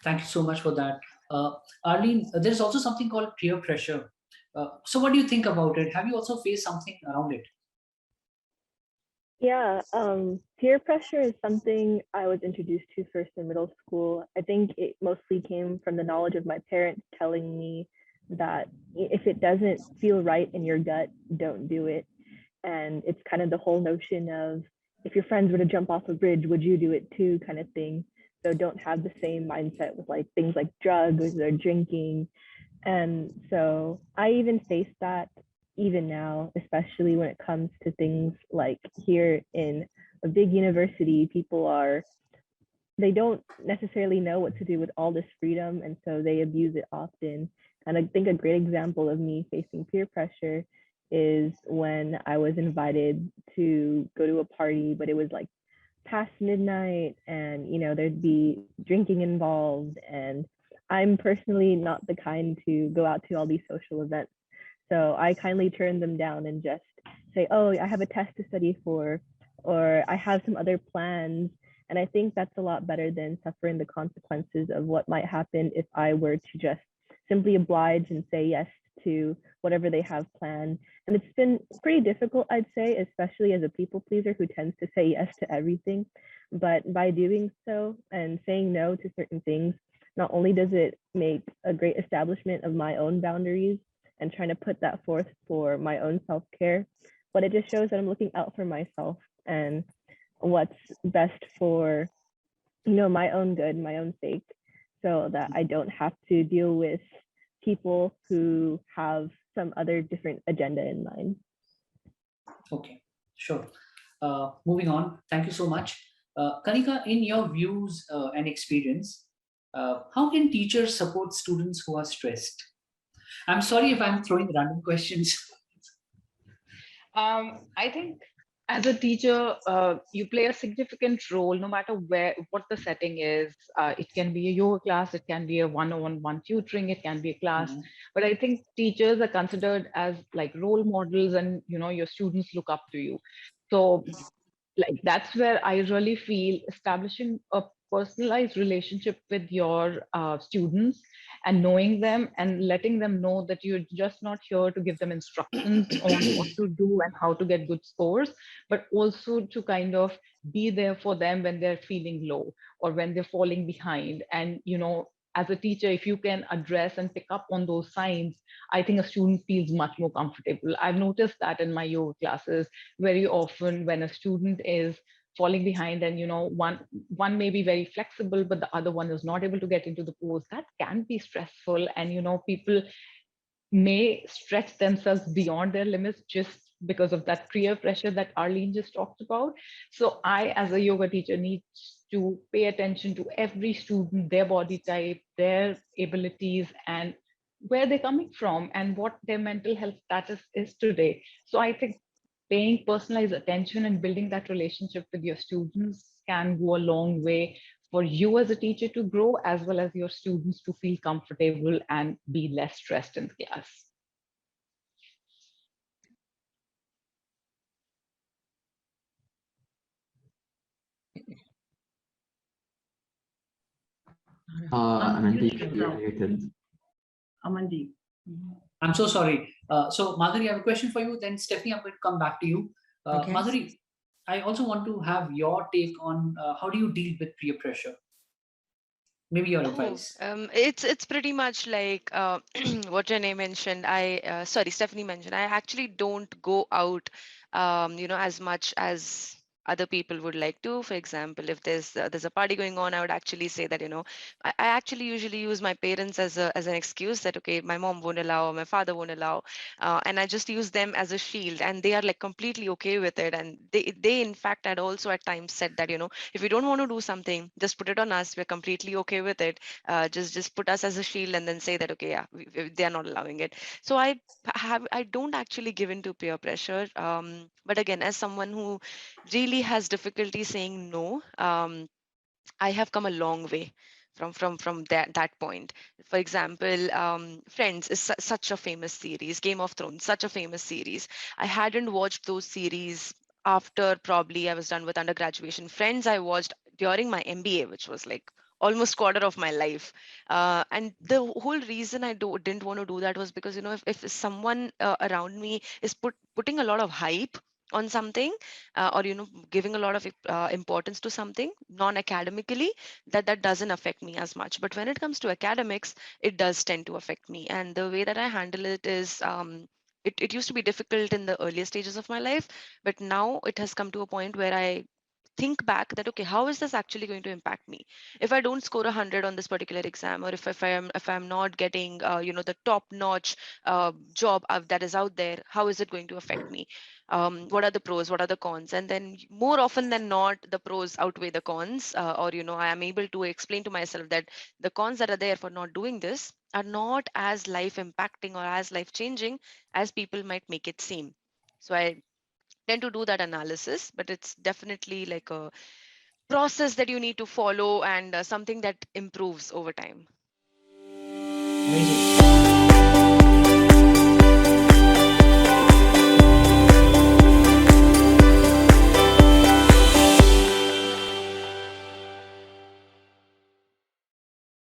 Thank you so much for that. Arlene, there's also something called peer pressure. So what do you think about it? Have you also faced something around it? Yeah, peer pressure is something I was introduced to first in middle school. I think it mostly came from the knowledge of my parents telling me that if it doesn't feel right in your gut, don't do it. And it's kind of the whole notion of if your friends were to jump off a bridge, would you do it too, kind of thing. So don't have the same mindset with like things like drugs or drinking. And so I even face that even now, especially when it comes to things like here in a big university, they don't necessarily know what to do with all this freedom. And so they abuse it often. And I think a great example of me facing peer pressure is when I was invited to go to a party, but it was like past midnight and there'd be drinking involved, and I'm personally not the kind to go out to all these social events, so I kindly turn them down and just say, oh, I have a test to study for, or I have some other plans. And I think that's a lot better than suffering the consequences of what might happen if I were to just simply oblige and say yes to whatever they have planned. And it's been pretty difficult, I'd say, especially as a people pleaser who tends to say yes to everything. But by doing so and saying no to certain things, not only does it make a great establishment of my own boundaries and trying to put that forth for my own self-care, but it just shows that I'm looking out for myself and what's best for my own good, my own sake, so that I don't have to deal with people who have some other different agenda in mind. Okay, sure. Moving on. Thank you so much. Kanika, in your views and experience, how can teachers support students who are stressed? I'm sorry if I'm throwing random questions. I think as a teacher, you play a significant role no matter what the setting is. It can be a yoga class, it can be a one-on-one tutoring, it can be a class. Mhm. But I think teachers are considered as like role models, and your students look up to you. So like that's where I really feel establishing a personalized relationship with your students and knowing them and letting them know that you're just not here to give them instructions on what to do and how to get good scores, but also to kind of be there for them when they're feeling low or when they're falling behind. And as a teacher, if you can address and pick up on those signs, I think a student feels much more comfortable. I've noticed that in my yoga classes very often when a student is falling behind and one may be very flexible but the other one is not able to get into the pose, that can be stressful. And people may stretch themselves beyond their limits just because of that peer pressure that Arlene just talked about. So I, as a yoga teacher, need to pay attention to every student, their body type, their abilities, and where they're coming from and what their mental health status is today. So I think paying personalized attention and building that relationship with your students can go a long way for you as a teacher to grow, as well as your students to feel comfortable and be less stressed in class. Amandeep, you're muted. Amandeep. I'm so sorry. So Madhuri, I have a question for you. Then Stephanie, I'm going to come back to you. Okay. Madhuri, I also want to have your take on how do you deal with peer pressure? Maybe your advice. It's pretty much like what Renee mentioned. Sorry, Stephanie mentioned. I actually don't go out, as much as other people would like to. For example, if there's a party going on, I would actually say that I actually usually use my parents as an excuse that okay, my mom won't allow, or my father won't allow, and I just use them as a shield, and they are like completely okay with it. And they in fact had also at times said that if you don't want to do something, just put it on us. We're completely okay with it. Just put us as a shield and then say that okay, yeah, they are not allowing it. So I don't actually give in to peer pressure. But again, as someone who really has difficulty saying no, I have come a long way from that point. For example, Friends is such a famous series. Game of Thrones, such a famous series. I hadn't watched those series after probably I was done with undergraduation. Friends I watched during my MBA, which was like almost quarter of my life. And the whole reason I didn't want to do that was because, if someone around me is putting a lot of hype on something, or giving a lot of importance to something non-academically, that doesn't affect me as much. But when it comes to academics, it does tend to affect me. And the way that I handle it is, it used to be difficult in the earlier stages of my life, but now it has come to a point where I think back that, okay, how is this actually going to impact me if I don't score 100 on this particular exam, or if I'm not getting the top notch job that is out there. How is it going to affect me? What are the pros, what are the cons? And then more often than not, the pros outweigh the cons, or I am able to explain to myself that the cons that are there for not doing this are not as life impacting or as life changing as people might make it seem. So I tend to do that analysis, but it's definitely like a process that you need to follow, and something that improves over time. Amazing.